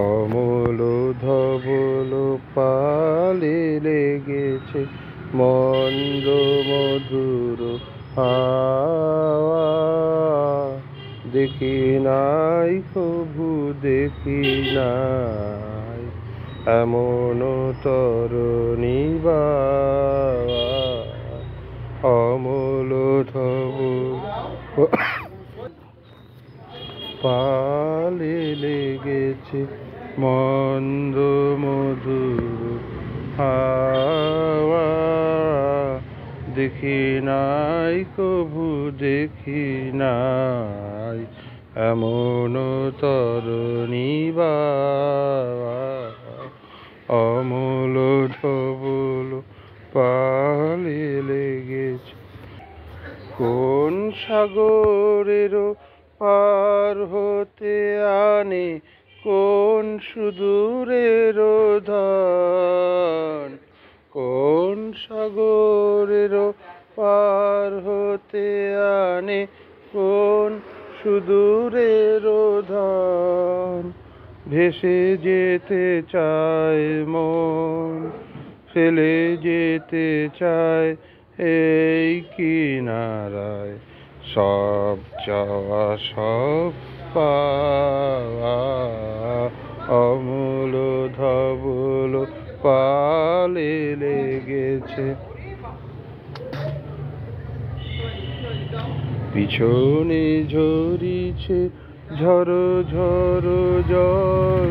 অমল ধবল পালে লেগেছে মন্দ মধুর হাওয়া। দেখি নাই কভু দেখি নাই এমন তরুণী বাওয়া। অমল ধবল পালে লেগেছে মন্দ মধুর হাওয়া। দেখি নাই কভু দেখি নাই এমন তরুণী বাওয়া। অমল ধবল পালে লেগেছে কোন সাগরের পার হতে আনে কোন সুদূরের ধান। কোন সাগরের পার হতে আনে কোন সুদূরের ধান। ভেসে যেতে চায় মন ফেলে যেতে চায় এই কিনারায় সব চাওয়া সব পাওয়া। অমল ধবল পালে লেগেছে পিছনে ঝরিছে ঝড়ো ঝড়ো জল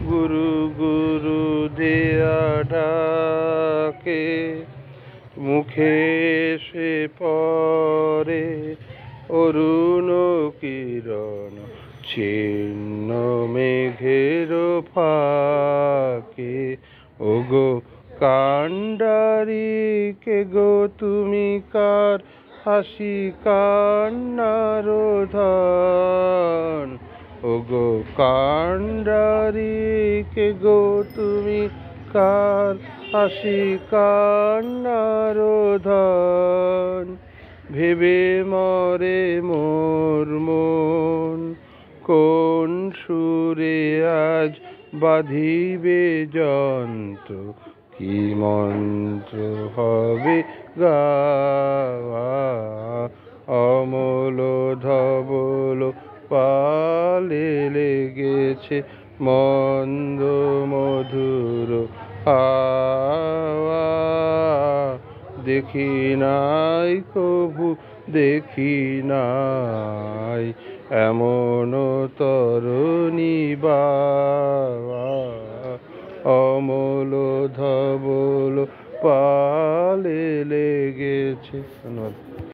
গুরু গুরু দেয়া ডাকে। মুখে এসে পড়ে অরুণ কিরণ ছিন্ন মেঘের ফাঁকে। ওগো কান্ডারি কে গো তুমি কার হাসি কান্নার ধান। ওগো কান্ডারি কে গো তুমি কার হাসি কান্নার ধান। ভেবে মরে মোর মন কোন সুরে আজ বাঁধিবে যন্ত্র কি মন্ত্র হবে গাওয়া। অমল ধবল পালে লেগেছে মন্দ মধুর হাওয়া। দেখি নাই কভু দেখি নাই এমন তরুণী বাওয়া। অমল ধবল পালে লেগেছে। ধন্যবাদ।